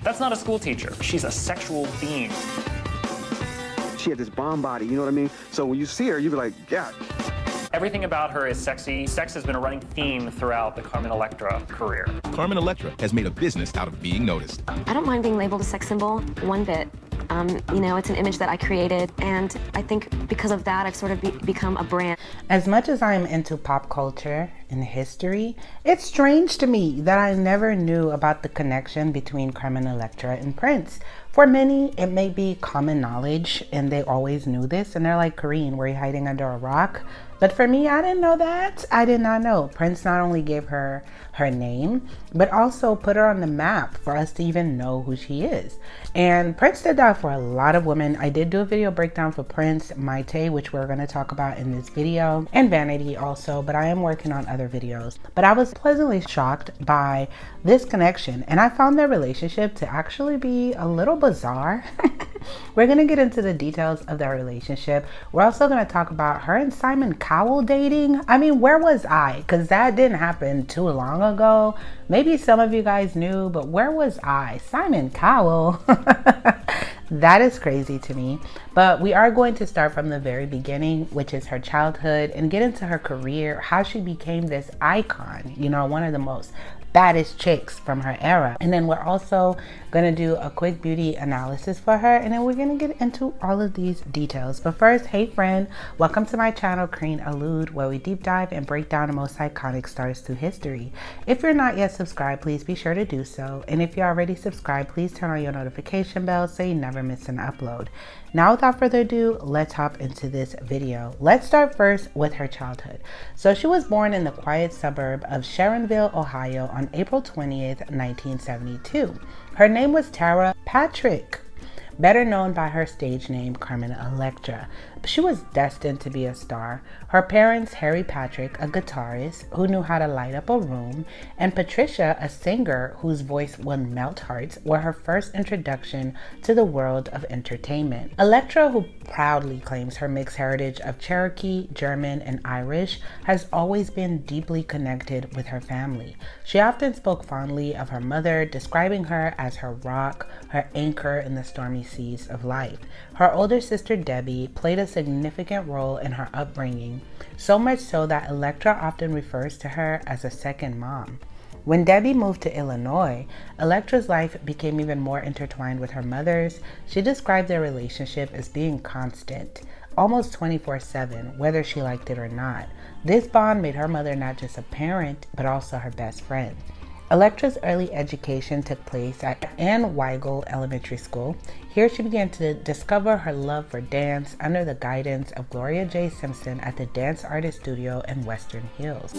That's not a school teacher. She's a sexual fiend. She had this bomb body, you know what I mean? So when you see her, you be like, yeah. Everything about her is sexy. Sex has been a running theme throughout the Carmen Electra career. Carmen Electra has made a business out of being noticed. I don't mind being labeled a sex symbol one bit. You know, it's an image that I created, and I think because of that, I've sort of become a brand. As much as I'm into pop culture and history, it's strange to me that I never knew about the connection between Carmen Electra and Prince. For many, it may be common knowledge, and they always knew this, and they're like, Kareen, were you hiding under a rock? But for me, I didn't know that. I did not know. Prince not only gave her her name, but also put her on the map for us to even know who she is. And Prince did that for a lot of women. I did do a video breakdown for Prince, Maite, which we're going to talk about in this video, and Vanity also, but I am working on other videos. But I was pleasantly shocked by this connection, and I found their relationship to actually be a little bizarre. We're going to get into the details of their relationship. We're also going to talk about her and Simon Cowell dating. I mean, where was I? Because that didn't happen too long ago. Maybe some of you guys knew, but where was I? Simon Cowell. That is crazy to me. But we are going to start from the very beginning, which is her childhood, and get into her career, how she became this icon, you know, one of the most baddest chicks from her era. And then we're also gonna do a quick beauty analysis for her, and then we're gonna get into all of these details. But first, hey friend, welcome to my channel, Kareen Allude, where we deep dive and break down the most iconic stars through history. If you're not yet subscribed, please be sure to do so. And if you're already subscribed, please turn on your notification bell so you never miss an upload. Now, without further ado, let's hop into this video. Let's start first with her childhood. So she was born in the quiet suburb of Sharonville, Ohio on April 20th, 1972. Her name was Tara Patrick, better known by her stage name Carmen Electra. She was destined to be a star. Her parents, Harry Patrick, a guitarist who knew how to light up a room, and Patricia, a singer whose voice would melt hearts, were her first introduction to the world of entertainment. Electra, who proudly claims her mixed heritage of Cherokee, German, and Irish, has always been deeply connected with her family. She often spoke fondly of her mother, describing her as her rock, her anchor in the stormy seas of life. Her older sister, Debbie, played a significant role in her upbringing, so much so that Electra often refers to her as a second mom. When Debbie moved to Illinois, Electra's life became even more intertwined with her mother's. She described their relationship as being constant, almost 24/7, whether she liked it or not. This bond made her mother not just a parent, but also her best friend. Electra's early education took place at Ann Weigel Elementary School. Here she began to discover her love for dance under the guidance of Gloria J. Simpson at the Dance Artist Studio in Western Hills.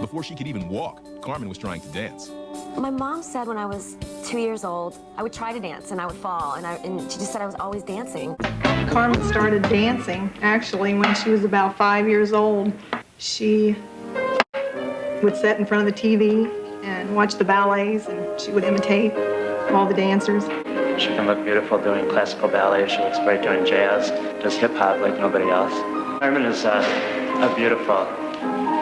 Before she could even walk, Carmen was trying to dance. My mom said when I was 2 years old, I would try to dance and I would fall, and she just said I was always dancing. Carmen started dancing, actually, when she was about 5 years old. She would sit in front of the TV and watch the ballets, and she would imitate all the dancers. She can look beautiful doing classical ballet. She looks great doing jazz, does hip-hop like nobody else. Carmen is a beautiful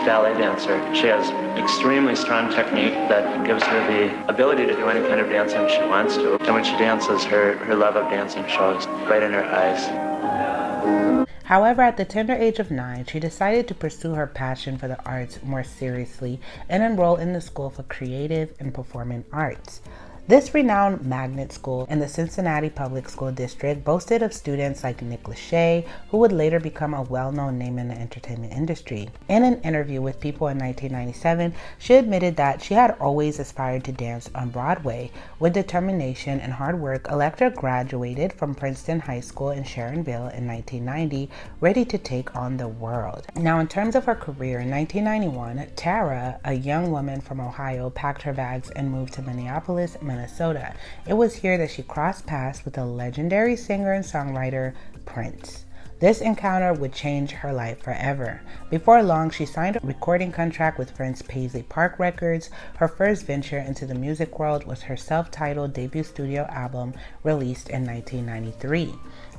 ballet dancer. She has extremely strong technique that gives her the ability to do any kind of dancing she wants to. And when she dances, her love of dancing shows right in her eyes. However, at the tender age of 9, she decided to pursue her passion for the arts more seriously and enroll in the School for Creative and Performing Arts. This renowned magnet school in the Cincinnati Public School District boasted of students like Nick Lachey, who would later become a well-known name in the entertainment industry. In an interview with People in 1997, she admitted that she had always aspired to dance on Broadway. With determination and hard work, Electra graduated from Princeton High School in Sharonville in 1990, ready to take on the world. Now, in terms of her career, in 1991, Tara, a young woman from Ohio, packed her bags and moved to Minneapolis, Minnesota. It was here that she crossed paths with the legendary singer and songwriter Prince. This encounter would change her life forever. Before long, she signed a recording contract with Prince Paisley Park Records. Her first venture into the music world was her self-titled debut studio album released in 1993.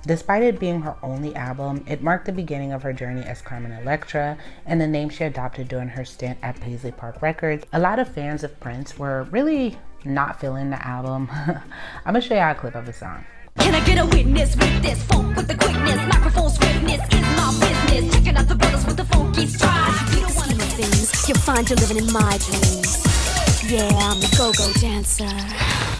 Despite it being her only album, it marked the beginning of her journey as Carmen Electra and the name she adopted during her stint at Paisley Park Records. A lot of fans of Prince were really not feeling the album. I'm gonna show y'all a clip of the song. Can I get a witness with this funk with the quickness? Microphone swiftness is my business. Checking out the brothers with the funky stride. You don't want to things. You'll find you're living in my dreams. Yeah, I'm a go-go dancer.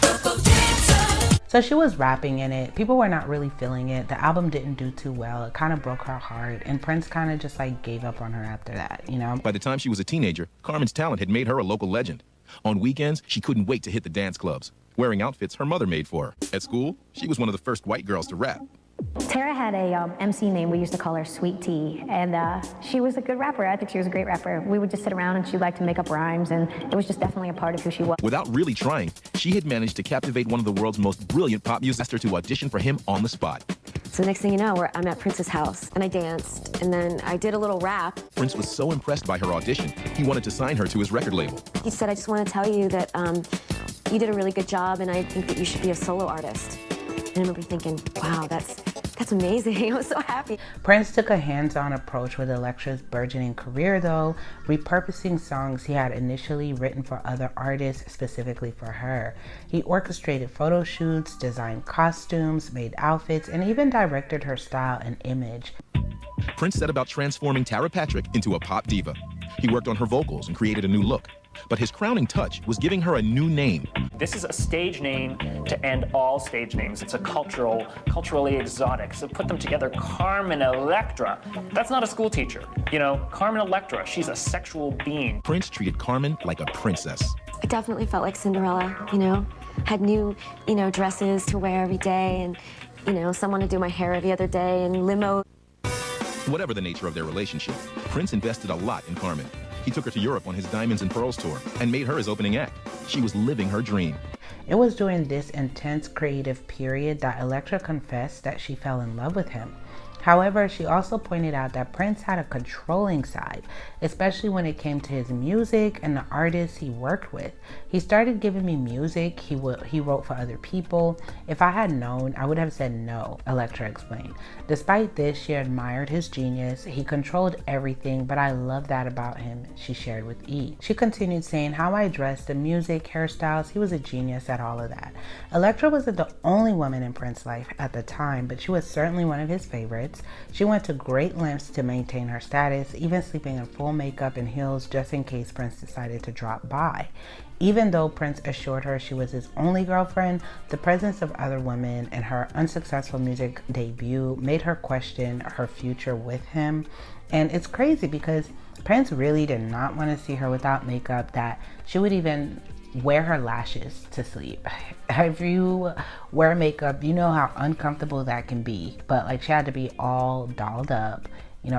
Go-go dancer. So she was rapping in it. People were not really feeling it. The album didn't do too well. It kind of broke her heart. And Prince kind of just like gave up on her after that, you know? By the time she was a teenager, Carmen's talent had made her a local legend. On weekends, she couldn't wait to hit the dance clubs, wearing outfits her mother made for her. At school, she was one of the first white girls to rap. Tara had a MC name. We used to call her Sweet Tea, and she was a good rapper. I think she was a great rapper. We would just sit around and she liked to make up rhymes, and it was just definitely a part of who she was. Without really trying, she had managed to captivate one of the world's most brilliant pop musicians, asked her to audition for him on the spot. So the next thing you know, I'm at Prince's house, and I danced, and then I did a little rap. Prince was so impressed by her audition, he wanted to sign her to his record label. He said, I just want to tell you that you did a really good job, and I think that you should be a solo artist. And I remember thinking, wow, that's amazing. I was so happy. Prince took a hands-on approach with Electra's burgeoning career though, repurposing songs he had initially written for other artists specifically for her. He orchestrated photo shoots, designed costumes, made outfits, and even directed her style and image. Prince set about transforming Tara Patrick into a pop diva. He worked on her vocals and created a new look. But his crowning touch was giving her a new name. This is a stage name to end all stage names. It's a culturally exotic. So put them together, Carmen Electra. That's not a school teacher. You know, Carmen Electra, she's a sexual being. Prince treated Carmen like a princess. I definitely felt like Cinderella, you know? Had new, dresses to wear every day, and, someone to do my hair every other day, and limo. Whatever the nature of their relationship, Prince invested a lot in Carmen. He took her to Europe on his Diamonds and Pearls tour and made her his opening act. She was living her dream. It was during this intense creative period that Electra confessed that she fell in love with him. However, she also pointed out that Prince had a controlling side, especially when it came to his music and the artists he worked with. He started giving me music he wrote for other people. If I had known, I would have said no, Electra explained. Despite this, she admired his genius. He controlled everything, but I love that about him, she shared with E! She continued saying, how I dressed, the music, hairstyles, he was a genius at all of that. Electra wasn't the only woman in Prince's life at the time, but she was certainly one of his favorites. She went to great lengths to maintain her status, even sleeping in full makeup and heels just in case Prince decided to drop by. Even though Prince assured her she was his only girlfriend, the presence of other women and her unsuccessful music debut made her question her future with him. And it's crazy because Prince really did not want to see her without makeup, that she would even wear her lashes to sleep. If you wear makeup, you know how uncomfortable that can be. But like, she had to be all dolled up,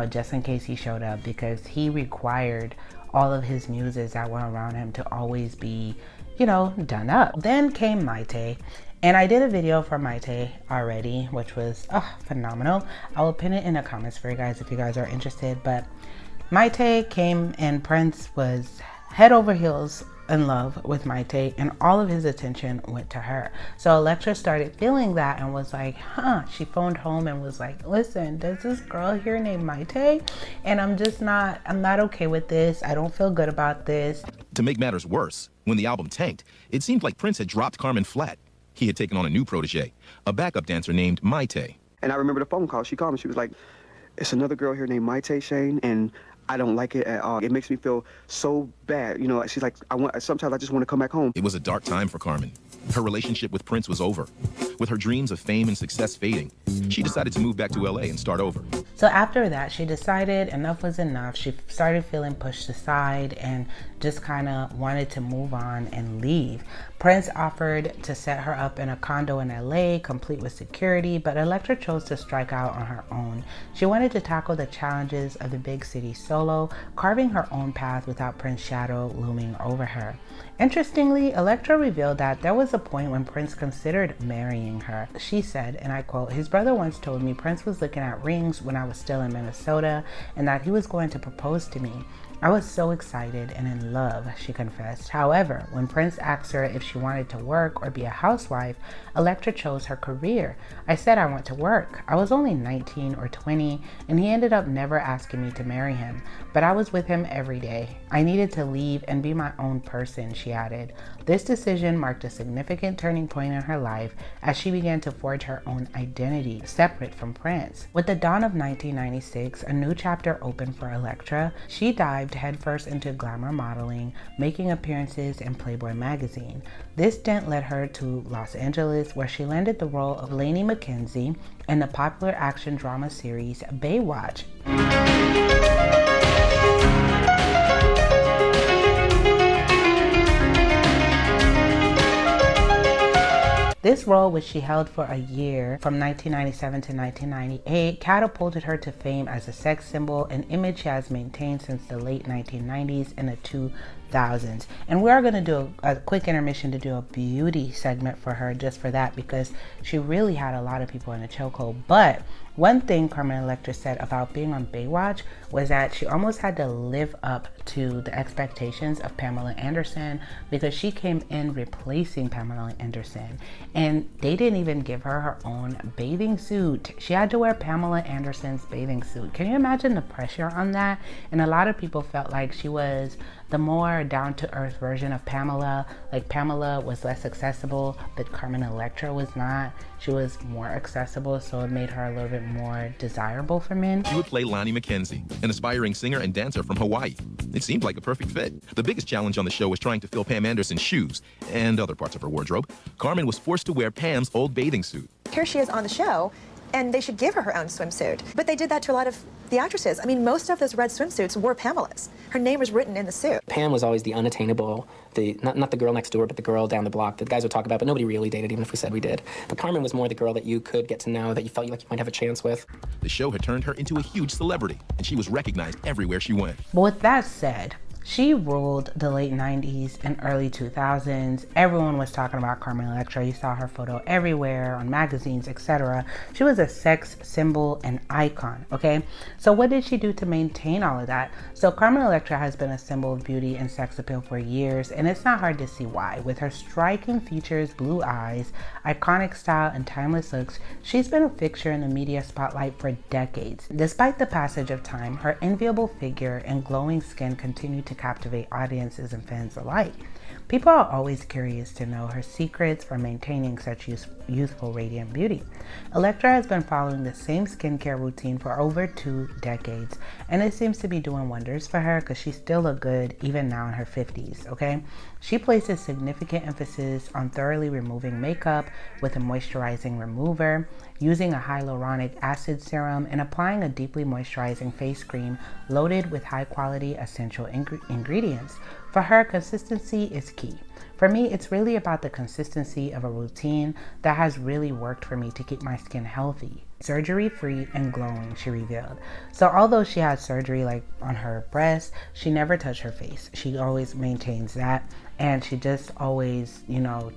just in case he showed up, because he required all of his muses that were around him to always be, done up. Then came Maite. And I did a video for Maite already, which was phenomenal. I will pin it in the comments for you guys if you guys are interested. But Maite came and Prince was head over heels in love with Maite, and all of his attention went to her. So Electra started feeling that and was like, she phoned home and was like, listen, there's this girl here named Maite, and I'm not okay with this. I don't feel good about this. To make matters worse, when the album tanked, it seemed like Prince had dropped Carmen flat. He had taken on a new protege, a backup dancer named Maite. And I remember the phone call. She called me. She was like, it's another girl here named Maite, Shane, and I don't like it at all. It makes me feel so bad. She's like, sometimes I just want to come back home. It was a dark time for Carmen. Her relationship with Prince was over. With her dreams of fame and success fading, she decided to move back to LA and start over. So after that, she decided enough was enough. She started feeling pushed aside and just kind of wanted to move on and leave. Prince offered to set her up in a condo in LA, complete with security, but Electra chose to strike out on her own. She wanted to tackle the challenges of the big city solo, carving her own path without Prince's shadow looming over her. Interestingly, Electra revealed that there was a point when Prince considered marrying her. She said, and I quote, his brother once told me Prince was looking at rings when I was still in Minnesota and that he was going to propose to me. I was so excited and in love, she confessed. However, when Prince asked her if she wanted to work or be a housewife, Electra chose her career. I said I want to work. I was only 19 or 20, and he ended up never asking me to marry him, but I was with him every day. I needed to leave and be my own person, she added. This decision marked a significant turning point in her life as she began to forge her own identity, separate from Prince. With the dawn of 1996, a new chapter opened for Electra. She dived headfirst into glamour modeling, making appearances in Playboy magazine. This stint led her to Los Angeles, where she landed the role of Lainey Mackenzie in the popular action drama series Baywatch. This role, which she held for a year from 1997 to 1998, catapulted her to fame as a sex symbol, an image she has maintained since the late 1990s and the 2000s. And we are going to do a quick intermission to do a beauty segment for her just for that, because she really had a lot of people in a chokehold. But one thing Carmen Electra said about being on Baywatch was that she almost had to live up to the expectations of Pamela Anderson, because she came in replacing Pamela Anderson. And they didn't even give her her own bathing suit. She had to wear Pamela Anderson's bathing suit. Can you imagine the pressure on that? And a lot of people felt like she was the more down-to-earth version of Pamela. Like Pamela was less accessible, but Carmen Electra was not. She was more accessible, so it made her a little bit more desirable for men. She would play Lonnie McKenzie, an aspiring singer and dancer from Hawaii. It seemed like a perfect fit. The biggest challenge on the show was trying to fill Pam Anderson's shoes and other parts of her wardrobe. Carmen was forced to wear Pam's old bathing suit. Here she is on the show, and they should give her own swimsuit. But they did that to a lot of the actresses. I mean, most of those red swimsuits were Pamela's. Her name was written in the suit. Pam was always the unattainable, not the girl next door, but the girl down the block that the guys would talk about, but nobody really dated, even if we said we did. But Carmen was more the girl that you could get to know, that you felt like you might have a chance with. The show had turned her into a huge celebrity, and she was recognized everywhere she went. But with that said, she ruled the late 90s and early 2000s. Everyone was talking about Carmen Electra. You saw her photo everywhere, on magazines, etc. She was a sex symbol and icon, okay? So what did she do to maintain all of that? So Carmen Electra has been a symbol of beauty and sex appeal for years, and it's not hard to see why. With her striking features, blue eyes, iconic style, and timeless looks, she's been a fixture in the media spotlight for decades. Despite the passage of time, her enviable figure and glowing skin continue to captivate audiences and fans alike. People are always curious to know her secrets for maintaining such youthful, radiant beauty. Electra has been following the same skincare routine for over 2 decades, and it seems to be doing wonders for her because she still looks good even now in her 50s, okay? She places significant emphasis on thoroughly removing makeup with a moisturizing remover, using a hyaluronic acid serum, and applying a deeply moisturizing face cream loaded with high-quality essential ingredients. For her, consistency is key. For me, it's really about the consistency of a routine that has really worked for me to keep my skin healthy, surgery-free, and glowing, she revealed. So although she had surgery like on her breast, she never touched her face. She always maintains that, and she just always,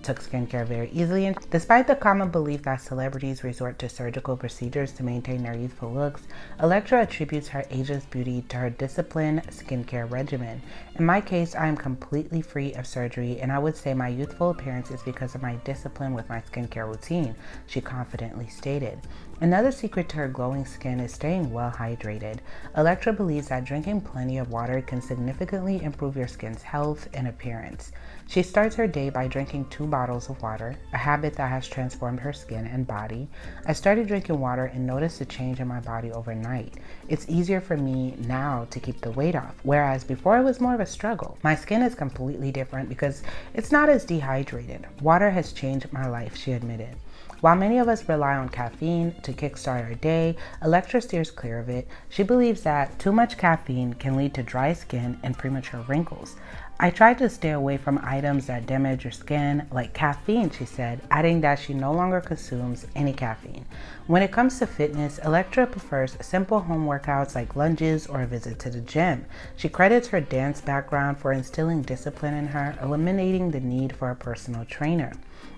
took skincare very easily. And despite the common belief that celebrities resort to surgical procedures to maintain their youthful looks, Electra attributes her ageless beauty to her disciplined skincare regimen. In my case, I am completely free of surgery, and I would say my youthful appearance is because of my discipline with my skincare routine, she confidently stated. Another secret to her glowing skin is staying well hydrated. Electra believes that drinking plenty of water can significantly improve your skin's health and appearance. She starts her day by drinking 2 bottles of water, a habit that has transformed her skin and body. I started drinking water and noticed a change in my body overnight. It's easier for me now to keep the weight off, whereas before it was more of a struggle. My skin is completely different because it's not as dehydrated. Water has changed my life, she admitted. While many of us rely on caffeine to kickstart our day, Electra steers clear of it. She believes that too much caffeine can lead to dry skin and premature wrinkles. I try to stay away from items that damage your skin, like caffeine, she said, adding that she no longer consumes any caffeine. When it comes to fitness, Electra prefers simple home workouts like lunges or a visit to the gym. She credits her dance background for instilling discipline in her, eliminating the need for a personal trainer.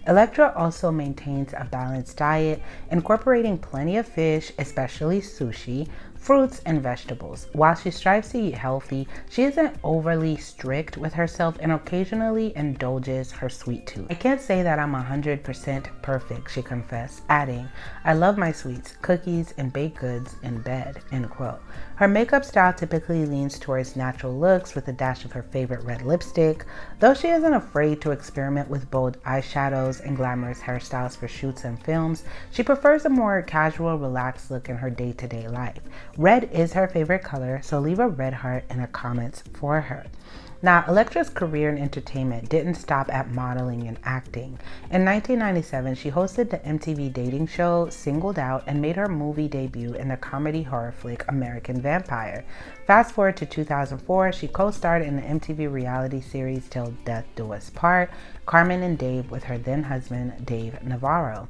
Electra also maintains a balanced diet, incorporating plenty of fish, especially sushi, fruits, and vegetables. While she strives to eat healthy, she isn't overly strict with herself and occasionally indulges her sweet tooth. "I can't say that I'm 100% perfect," she confessed, adding, "I love my sweets, cookies, and baked goods in bed," end quote. Her makeup style typically leans towards natural looks with a dash of her favorite red lipstick, though she isn't afraid to experiment with bold eyeshadows and glamorous hairstyles for shoots and films. She prefers a more casual, relaxed look in her day-to-day life. Red is her favorite color, so leave a red heart in the comments for her. Now, Electra's career in entertainment didn't stop at modeling and acting. In 1997, she hosted the MTV dating show Singled Out and made her movie debut in the comedy horror flick American Vampire. Fast forward to 2004, she co-starred in the MTV reality series Till Death Do Us Part, Carmen and Dave, with her then husband, Dave Navarro.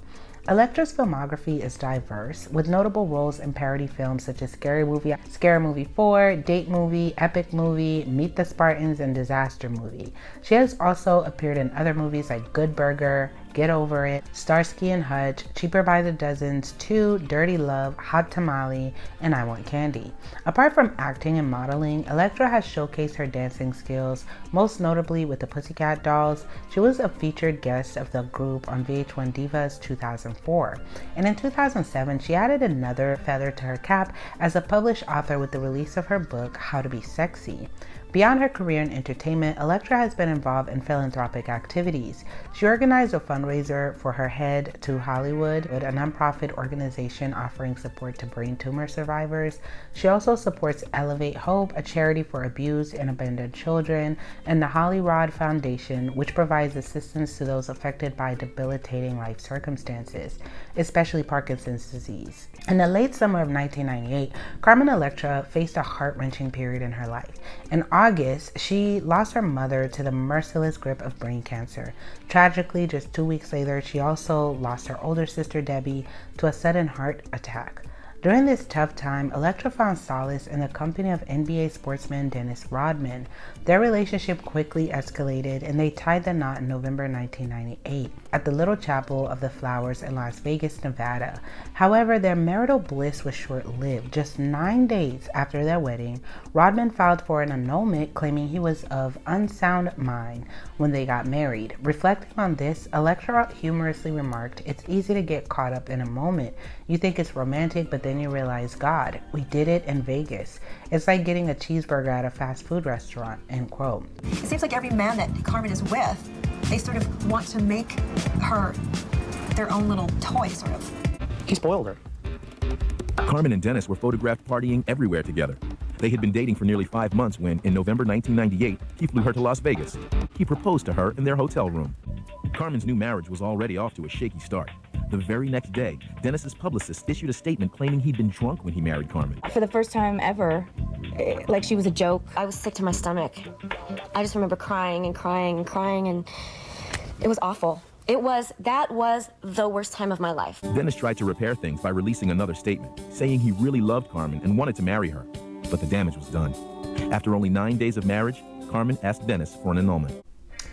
Electra's filmography is diverse, with notable roles in parody films such as Scary Movie 4, Date Movie, Epic Movie, Meet the Spartans, and Disaster Movie. She has also appeared in other movies like Good Burger, Get Over It, Starsky and Hutch, Cheaper by the Dozens, 2, Dirty Love, Hot Tamale, and I Want Candy. Apart from acting and modeling, Electra has showcased her dancing skills, most notably with the Pussycat Dolls. She was a featured guest of the group on VH1 Divas 2004. And in 2007, she added another feather to her cap as a published author with the release of her book, How to Be Sexy. Beyond her career in entertainment, Electra has been involved in philanthropic activities. She organized a fundraiser for her Head to Hollywood, a nonprofit organization offering support to brain tumor survivors. She also supports Elevate Hope, a charity for abused and abandoned children, and the Holly Rod Foundation, which provides assistance to those affected by debilitating life circumstances, especially Parkinson's disease. In the late summer of 1998, Carmen Electra faced a heart-wrenching period in her life. In August, she lost her mother to the merciless grip of brain cancer. Tragically, just 2 weeks later, she also lost her older sister Debbie to a sudden heart attack. During this tough time, Electra found solace in the company of NBA sportsman Dennis Rodman. Their relationship quickly escalated and they tied the knot in November 1998 at the Little Chapel of the Flowers in Las Vegas, Nevada. However, their marital bliss was short-lived. Just 9 days after their wedding, Rodman filed for an annulment claiming he was of unsound mind when they got married. Reflecting on this, Electra humorously remarked, "It's easy to get caught up in a moment. You think it's romantic, but then you realize, God, we did it in Vegas. It's like getting a cheeseburger at a fast food restaurant," end quote. It seems like every man that Carmen is with, they sort of want to make her their own little toy, sort of. He spoiled her. Carmen and Dennis were photographed partying everywhere together. They had been dating for nearly 5 months when, in November 1998, he flew her to Las Vegas. He proposed to her in their hotel room. Carmen's new marriage was already off to a shaky start. The very next day, Dennis's publicist issued a statement claiming he'd been drunk when he married Carmen. For the first time ever, like she was a joke. I was sick to my stomach. I just remember crying and crying and crying, and it was awful. That was the worst time of my life. Dennis tried to repair things by releasing another statement, saying he really loved Carmen and wanted to marry her. But the damage was done. After only 9 days of marriage, Carmen asked Dennis for an annulment.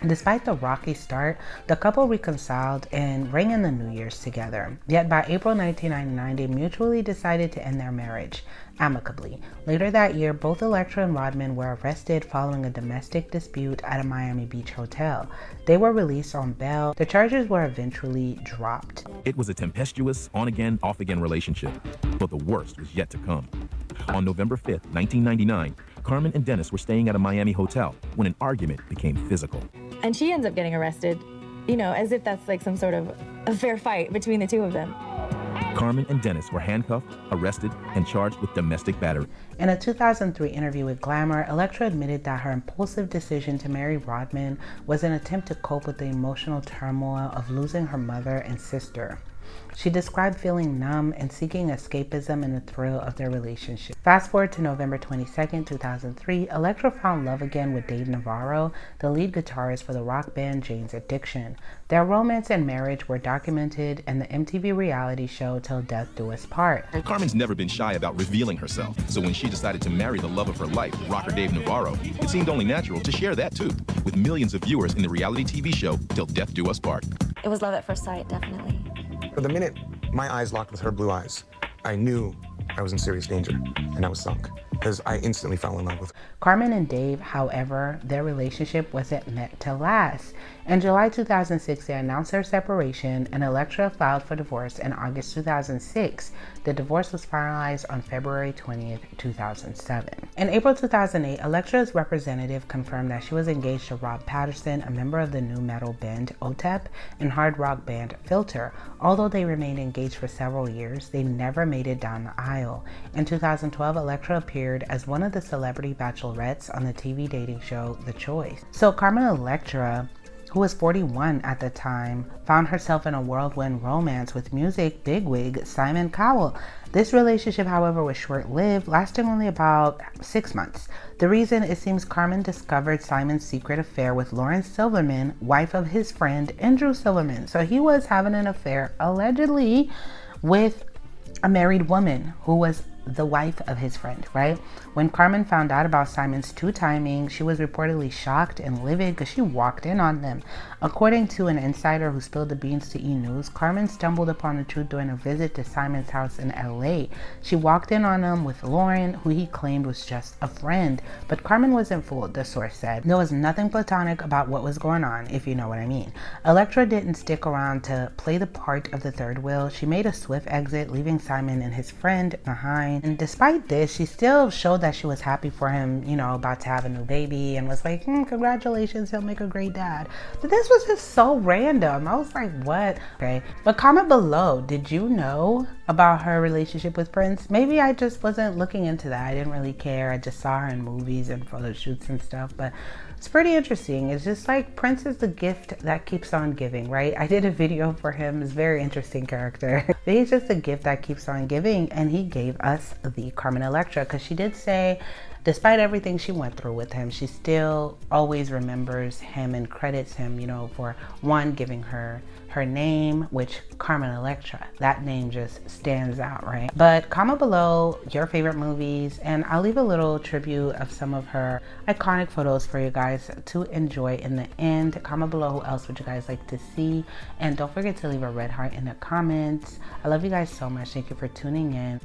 Despite the rocky start, the couple reconciled and rang in the New Year's together. Yet by April 1999, they mutually decided to end their marriage amicably. Later that year, both Electra and Rodman were arrested following a domestic dispute at a Miami Beach hotel. They were released on bail. The charges were eventually dropped. It was a tempestuous, on-again, off-again relationship, but the worst was yet to come. On November 5th, 1999, Carmen and Dennis were staying at a Miami hotel when an argument became physical. And she ends up getting arrested, as if that's like some sort of a fair fight between the two of them. Carmen and Dennis were handcuffed, arrested, and charged with domestic battery. In a 2003 interview with Glamour, Electra admitted that her impulsive decision to marry Rodman was an attempt to cope with the emotional turmoil of losing her mother and sister. She described feeling numb and seeking escapism in the thrill of their relationship. Fast forward to November 22nd, 2003, Electra found love again with Dave Navarro, the lead guitarist for the rock band Jane's Addiction. Their romance and marriage were documented in the MTV reality show Till Death Do Us Part. Carmen's never been shy about revealing herself, so when she decided to marry the love of her life, rocker Dave Navarro, it seemed only natural to share that too, with millions of viewers in the reality TV show Till Death Do Us Part. It was love at first sight, definitely. The minute my eyes locked with her blue eyes, I knew I was in serious danger, and I was sunk, because I instantly fell in love with her. Carmen and Dave, however, their relationship wasn't meant to last. In July 2006, they announced their separation, and Electra filed for divorce in August 2006. The divorce was finalized on February 20th, 2007. In April 2008, Electra's representative confirmed that she was engaged to Rob Patterson, a member of the nu metal band OTEP and hard rock band Filter. Although they remained engaged for several years, they never made it down the aisle. In 2012, Electra appeared as one of the celebrity bachelorettes on the TV dating show The Choice. So Carmen Electra, who was 41 at the time, found herself in a whirlwind romance with music bigwig Simon Cowell. This relationship, however, was short-lived, lasting only about 6 months. The reason, it seems Carmen discovered Simon's secret affair with Lauren Silverman, wife of his friend Andrew Silverman. So he was having an affair, allegedly, with a married woman who was the wife of his friend, right? When Carmen found out about Simon's two-timing, she was reportedly shocked and livid because she walked in on them. According to an insider who spilled the beans to E! News, Carmen stumbled upon the truth during a visit to Simon's house in LA. She walked in on him with Lauren, who he claimed was just a friend. But Carmen wasn't fooled, the source said. There was nothing platonic about what was going on, if you know what I mean. Electra didn't stick around to play the part of the third wheel. She made a swift exit, leaving Simon and his friend behind. And despite this, she still showed that she was happy for him, you know, about to have a new baby, and was like, congratulations, he'll make a great dad. But this was just so random. I was like, what? Okay. But comment below, did you know about her relationship with Prince? Maybe I just wasn't looking into that. I didn't really care. I just saw her in movies and photo shoots and stuff. But it's pretty interesting. It's just like Prince is the gift that keeps on giving, right? I did a video for him. He's a very interesting character. But he's just a gift that keeps on giving. And he gave us the Carmen Electra, because she did say, despite everything she went through with him, she still always remembers him and credits him, you know, for one, giving her her name, which Carmen Electra, that name just stands out, right? But comment below your favorite movies, and I'll leave a little tribute of some of her iconic photos for you guys to enjoy in the end. Comment below who else would you guys like to see, and don't forget to leave a red heart in the comments. I love you guys so much. Thank you for tuning in.